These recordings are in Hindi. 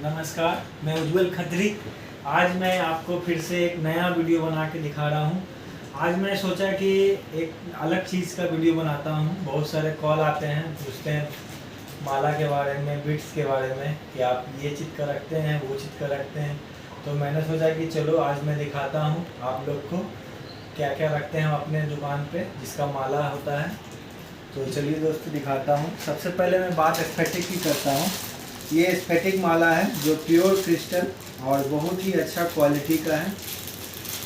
नमस्कार, मैं उज्जवल खत्री। आज मैं आपको फिर से एक नया वीडियो बना के दिखा रहा हूँ। आज मैं सोचा कि एक अलग चीज़ का वीडियो बनाता हूँ। बहुत सारे कॉल आते हैं, पूछते हैं माला के बारे में, बिट्स के बारे में कि आप ये चिट का रखते हैं, वो चिट का रखते हैं। तो मैंने सोचा कि चलो आज मैं दिखाता हूँ आप लोग को क्या क्या रखते हैं हम अपने दुकान पे जिसका माला होता है। तो चलिए दोस्तों दिखाता हूँ। सबसे पहले मैं बात स्फटिक की करता हूँ। ये स्फटिक माला है जो प्योर क्रिस्टल और बहुत ही अच्छा क्वालिटी का है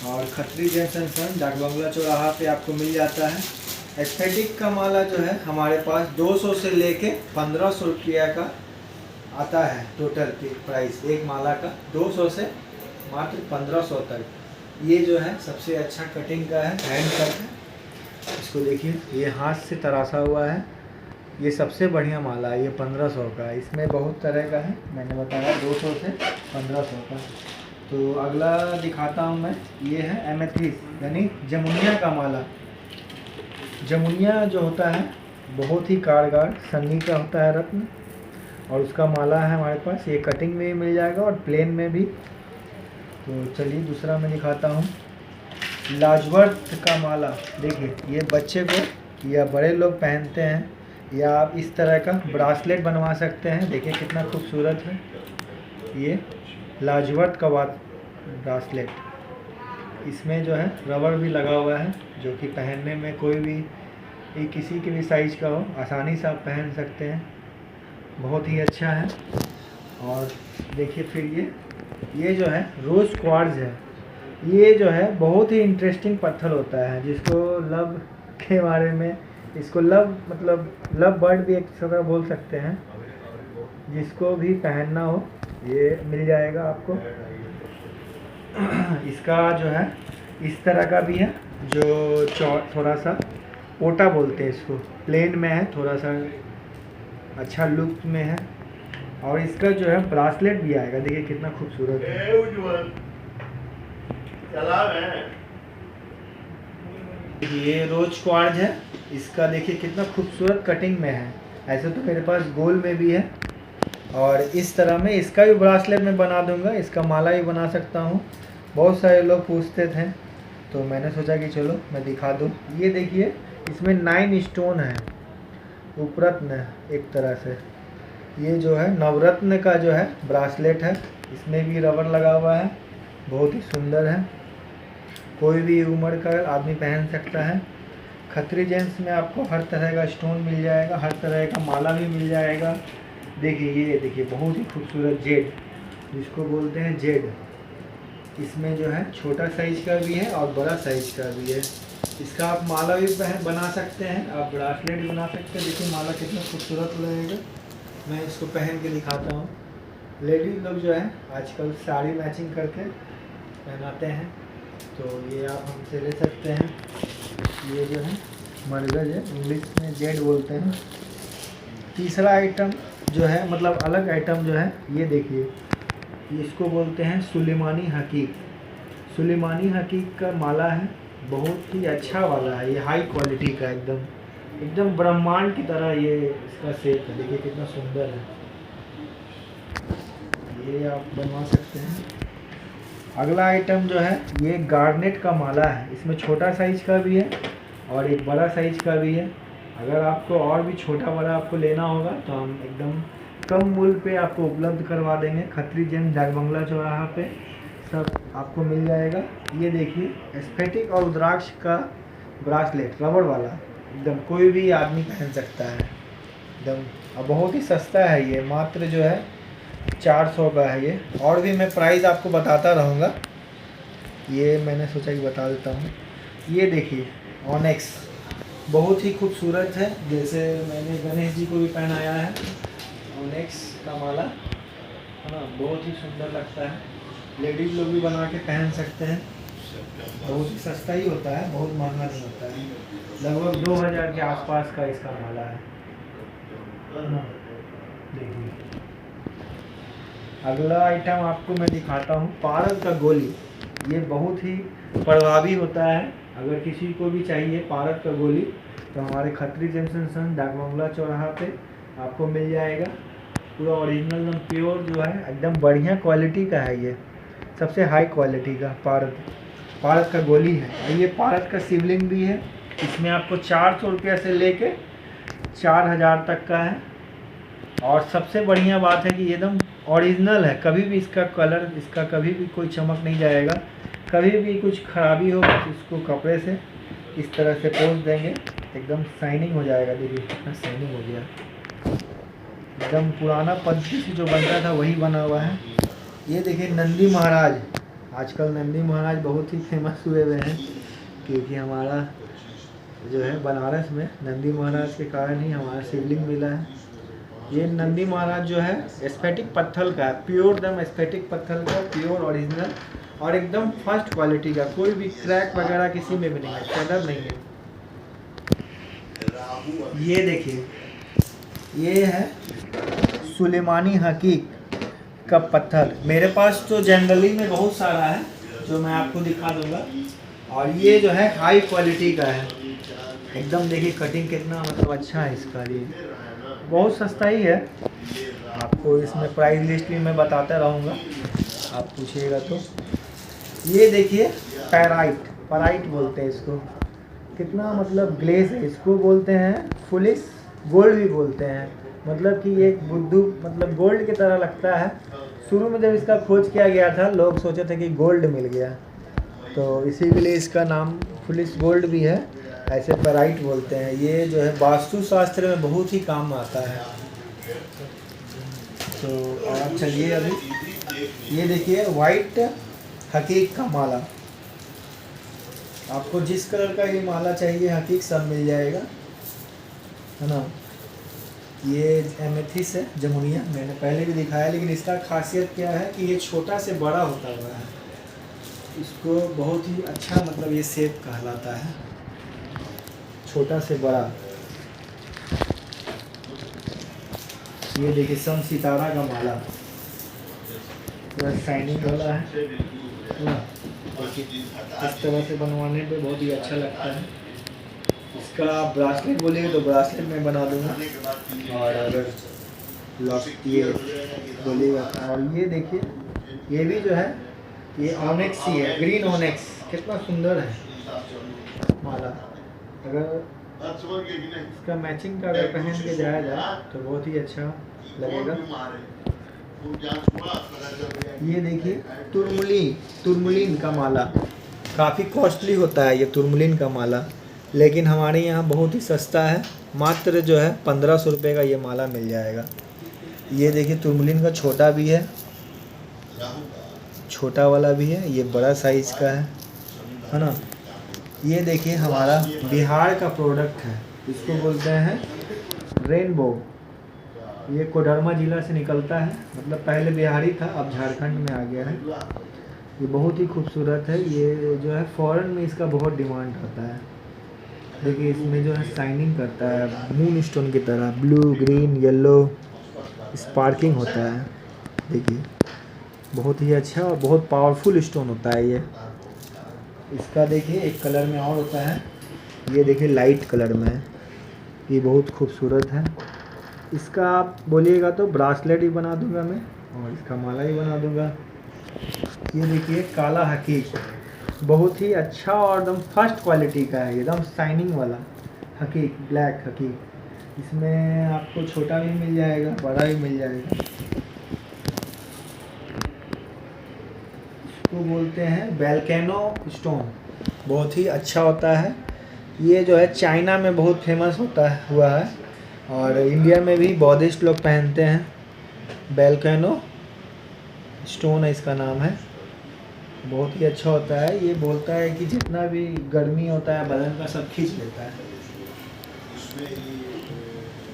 और खत्री जेम्स एंड सन डाक बंगला चौराहा पे आपको मिल जाता है। स्फटिक का माला जो है हमारे पास 200 से लेके 1500 रुपया का आता है। टोटल प्राइस एक माला का 200 से मात्र 1500 तक। ये जो है सबसे अच्छा कटिंग का है, हैंड कट है। इसको देखिए, ये हाथ से तराशा हुआ है। ये सबसे बढ़िया माला है, ये 1500 का। इसमें बहुत तरह का है, मैंने बताया 200 से 1500 का। तो अगला दिखाता हूँ मैं। ये है एमेथिस्ट यानी जमुनिया का माला। जमुनिया जो होता है बहुत ही कारगर सन्नी का होता है, रत्न, और उसका माला है हमारे पास। ये कटिंग में भी मिल जाएगा और प्लेन में भी। तो चलिए दूसरा मैं दिखाता हूँ। लाजवर्थ का माला। देखिए, ये बच्चे को या बड़े लोग पहनते हैं, या आप इस तरह का ब्रासलेट बनवा सकते हैं। देखिए कितना खूबसूरत है। ये लाजवर्थ का ब्रासलेट, इसमें जो है रबर भी लगा हुआ है जो कि पहनने में कोई भी किसी के भी साइज का हो, आसानी से आप पहन सकते हैं। बहुत ही अच्छा है। और देखिए फिर ये जो है रोज़ क्वार्ट्ज है। ये जो है बहुत ही इंटरेस्टिंग पत्थर होता है, जिसको लव के बारे में, इसको लव मतलब लव बर्ड भी एक तरह बोल सकते हैं। जिसको भी पहनना हो ये मिल जाएगा आपको। इसका जो है इस तरह का भी है जो थोड़ा सा ओटा बोलते हैं इसको, प्लेन में है, थोड़ा सा अच्छा लुक में है। और इसका जो है ब्रासलेट भी आएगा। देखिए कितना खूबसूरत है। ये रोज क्वार्ट्ज है। इसका देखिए कितना खूबसूरत कटिंग में है। ऐसे तो मेरे पास गोल में भी है और इस तरह में इसका भी ब्रासलेट में बना दूंगा। इसका माला भी बना सकता हूँ। बहुत सारे लोग पूछते थे तो मैंने सोचा कि चलो मैं दिखा दूँ। ये देखिए, इसमें 9 स्टोन है, उपरत्न एक तरह से। ये जो है नवरत्न का जो है ब्रासलेट है। इसमें भी रबर लगा हुआ है, बहुत ही सुंदर है। कोई भी उम्र का आदमी पहन सकता है। खत्री जेम्स में आपको हर तरह का स्टोन मिल जाएगा, हर तरह का माला भी मिल जाएगा। देखिए, ये देखिए बहुत ही खूबसूरत जेड, जिसको बोलते हैं जेड। इसमें जो है छोटा साइज का भी है और बड़ा साइज का भी है। इसका आप माला भी बना सकते हैं, आप ब्रासलेट भी बना सकते हैं। देखिए माला कितना खूबसूरत लगेगा। मैं इसको पहन के दिखाता हूँ। लेडीज लोग जो है आजकल साड़ी मैचिंग करके पहनाते हैं, तो ये आप हमसे ले सकते हैं। ये जो है मरगज है, इंग्लिश में जेड बोलते हैं। तीसरा आइटम जो है, मतलब अलग आइटम जो है, ये देखिए, इसको बोलते हैं सुलेमानी हकीक। सुलेमानी हकीक का माला है, बहुत ही अच्छा वाला है। ये हाई क्वालिटी का, एकदम ब्रह्मांड की तरह ये इसका शेप है। देखिए कितना सुंदर है। ये आप बनवा सकते हैं। अगला आइटम जो है ये गार्नेट का माला है। इसमें छोटा साइज का भी है और एक बड़ा साइज का भी है। अगर आपको और भी छोटा बड़ा आपको लेना होगा तो हम एकदम कम मूल्य पे आपको उपलब्ध करवा देंगे। खत्री जेम्स डाक बंगला चौराहा पे सब आपको मिल जाएगा। ये देखिए स्फटिक और रुद्राक्ष का ब्रासलेट, रबड़ वाला, एकदम कोई भी आदमी पहन सकता है एकदम। और बहुत ही सस्ता है ये, मात्र जो है 400 का है ये। और भी मैं प्राइस आपको बताता रहूँगा, ये मैंने सोचा कि बता देता हूँ। ये देखिए ऑनेक्स, बहुत ही खूबसूरत है। जैसे मैंने गणेश जी को भी पहनाया है ऑनेक्स का माला, है ना, बहुत ही सुंदर लगता है। लेडीज लोग भी बना के पहन सकते हैं। बहुत ही सस्ता ही होता है, बहुत महंगा नहीं होता है। लगभग 2000 के आसपास का इसका माला है ना। देखिए अगला आइटम आपको मैं दिखाता हूँ, पारद का गोली। ये बहुत ही प्रभावी होता है। अगर किसी को भी चाहिए पारद का गोली तो हमारे खत्री जेम्स एंड सन डाक बंगला चौराहा पे आपको मिल जाएगा। पूरा ओरिजिनल एकदम प्योर जो है, एकदम बढ़िया क्वालिटी का है। ये सबसे हाई क्वालिटी का पारद का गोली है। और ये पारद का शिवलिंग भी है। इसमें आपको 400 रुपये से लेके 4000 तक का है। और सबसे बढ़िया बात है कि ये एकदम ओरिजिनल है, कभी भी इसका कलर, इसका कभी भी कोई चमक नहीं जाएगा। कभी भी कुछ खराबी हो बस इसको कपड़े से इस तरह से पोंछ देंगे, एकदम शाइनिंग हो जाएगा। देखिए कितना शाइनिंग हो गया, एकदम पुराना पद्धति से जो बनता था वही बना हुआ है। ये देखिए नंदी महाराज, आजकल नंदी महाराज बहुत ही फेमस हुए हैं, क्योंकि हमारा जो है बनारस में नंदी महाराज के कारण ही हमारा शिवलिंग मिला है। ये नंदी महाराज जो है स्फटिक पत्थर का है, प्योर दम स्फटिक पत्थर का, प्योर ओरिजिनल और एकदम फर्स्ट क्वालिटी का। कोई भी क्रैक वगैरह किसी में भी नहीं है, कलर नहीं है। ये देखिए ये है सुलेमानी हकीक का पत्थर। मेरे पास तो जनरली में बहुत सारा है जो मैं आपको दिखा दूंगा। और ये जो है हाई क्वालिटी का है एकदम। देखिए कटिंग कितना मतलब अच्छा है इसका। ये बहुत सस्ता ही है, आपको इसमें प्राइस लिस्ट भी मैं बताता रहूँगा, आप पूछिएगा तो। ये देखिए पैराइट बोलते हैं इसको, कितना मतलब ग्लेस है। इसको बोलते हैं फुलिस गोल्ड भी बोलते हैं, मतलब कि एक बुद्धू मतलब गोल्ड की तरह लगता है। शुरू में जब इसका खोज किया गया था लोग सोचे थे कि गोल्ड मिल गया, तो इसी के लिए इसका नाम फुलिस गोल्ड भी है, ऐसे पैराइट बोलते हैं। ये जो है वास्तु शास्त्र में बहुत ही काम आता है। तो और अब चलिए अभी ये देखिए वाइट हकीक का माला। आपको जिस कलर का ये माला चाहिए हकीक सब मिल जाएगा, है ना। ये एमेथिस है, जमुनिया, मैंने पहले भी दिखाया, लेकिन इसका खासियत क्या है कि ये छोटा से बड़ा होता हुआ है। इसको बहुत ही अच्छा मतलब ये शेप कहलाता है, छोटा से बड़ा। ये देखिए सम सितारा का माला, पूरा शाइनिंग वाला है। इस तरह से बनवाने पे बहुत ही अच्छा लगता है। इसका ब्रासलेट बोलिए तो ब्रासलेट मैं बना दूंगा, और अगर लॉक ये बोलिएगा। और ये देखिए ये भी जो है ये ऑनेक्स ही है, ग्रीन ऑनेक्स, कितना सुंदर है माला। अगर इसका मैचिंग का अगर पहन के जाया जाए तो बहुत ही अच्छा लगेगा। ये देखिए तुरमुलिन का माला, काफ़ी कॉस्टली होता है ये तुरमुलिन का माला, लेकिन हमारे यहाँ बहुत ही सस्ता है, मात्र जो है 1500 रुपये का ये माला मिल जाएगा। ये देखिए तुरमुलिन का छोटा भी है, छोटा वाला भी है, ये बड़ा साइज़ का है ना। ये देखिए हमारा बिहार का प्रोडक्ट है, इसको बोलते हैं रेनबो। ये कोडरमा ज़िला से निकलता है, मतलब पहले बिहारी था अब झारखंड में आ गया है। ये बहुत ही खूबसूरत है। ये जो है फॉरेन में इसका बहुत डिमांड रहता है। देखिए इसमें जो है शाइनिंग करता है मून स्टोन की तरह, ब्लू ग्रीन येलो स्पार्किंग होता है। देखिए बहुत ही अच्छा और बहुत पावरफुल स्टोन होता है ये। इसका देखिए एक कलर में और होता है, ये देखिए लाइट कलर में है, ये बहुत खूबसूरत है। इसका आप बोलिएगा तो ब्रासलेट भी बना दूंगा मैं, और इसका माला भी बना दूंगा। ये देखिए काला हकीक, बहुत ही अच्छा और एकदम फर्स्ट क्वालिटी का है, एकदम शाइनिंग वाला हकीक, ब्लैक हकीक। इसमें आपको छोटा भी मिल जाएगा, बड़ा भी मिल जाएगा। इसको बोलते हैं वोल्केनो स्टोन, बहुत ही अच्छा होता है। ये जो है चाइना में बहुत फेमस हुआ है, और इंडिया में भी बौद्धिस्ट लोग पहनते हैं। वोल्केनो स्टोन है इसका नाम है, बहुत ही अच्छा होता है। ये बोलता है कि जितना भी गर्मी होता है बदन का सब खींच लेता है।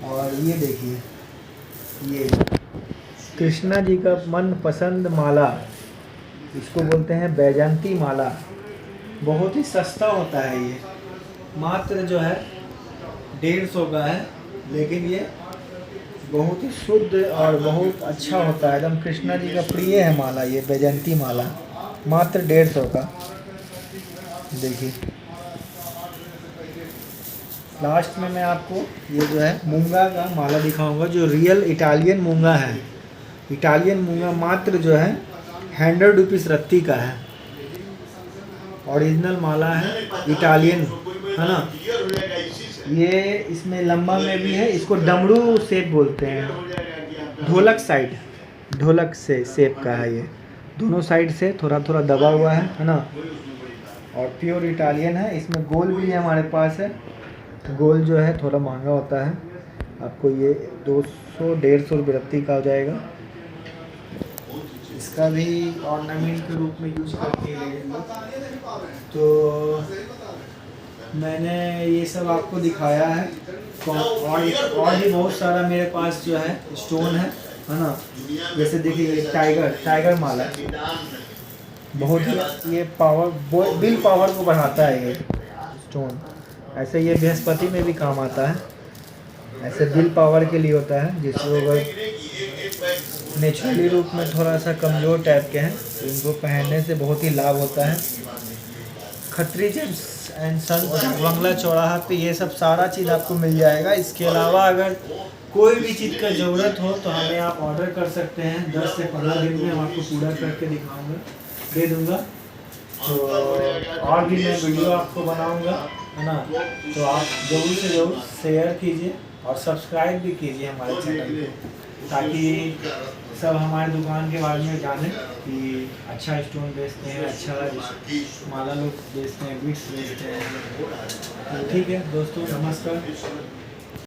और ये देखिए ये कृष्णा जी का मनपसंद माला, इसको बोलते हैं बैजंती माला। बहुत ही सस्ता होता है ये, मात्र जो है 150 का है, लेकिन ये बहुत ही शुद्ध और बहुत अच्छा होता है। एकदम कृष्णा जी का प्रिय है माला ये बैजंती माला, मात्र 150 का। देखिए लास्ट में मैं आपको ये जो है मूंगा का माला दिखाऊंगा, जो रियल इटालियन मूंगा है। इटालियन मूंगा मात्र जो है 100 रुपीज़ रत्ती का है। ओरिजिनल माला है, इटालियन है ना। ये इसमें लंबा में भी है, इसको डमरू शेप बोलते हैं। ढोलक से शेप का है ये, दोनों साइड से थोड़ा थोड़ा दबा हुआ है ना। और प्योर इटालियन है। इसमें गोल भी है हमारे पास है। गोल जो है थोड़ा महंगा होता है, आपको ये 200-150 रुपये रत्ती का हो जाएगा। इसका भी ऑर्नामेंट के रूप में यूज करके ले। तो मैंने ये सब आपको दिखाया है। और भी बहुत सारा मेरे पास जो है स्टोन है ना। जैसे देखिए टाइगर माला, बहुत ही ये बिल पावर को बढ़ाता है ये स्टोन। ऐसे ये बृहस्पति में भी काम आता है, ऐसे बिल पावर के लिए होता है। जिसको अगर नेचुरली रूप में थोड़ा सा कमज़ोर टाइप के हैं तो इनको पहनने से बहुत ही लाभ होता है। खत्री जेम्स एंड सन बंगला चौराहा पे ये सब सारा चीज़ आपको मिल जाएगा। इसके अलावा अगर कोई भी चीज़ का ज़रूरत हो तो हमें आप ऑर्डर कर सकते हैं। 10 से 15 दिन में हम आपको पूरा करके दे दूँगा। तो और भी मैं वीडियो आपको बनाऊँगा है ना। तो आप ज़रूर से ज़रूर शेयर कीजिए और सब्सक्राइब भी कीजिए हमारे चैनल को, ताकि सब हमारे दुकान के बारे में जाने कि अच्छा स्टोन बेचते हैं, अच्छा माला लोग बेचते हैं, बिट्स बेचते हैं। तो ठीक है दोस्तों, नमस्कार।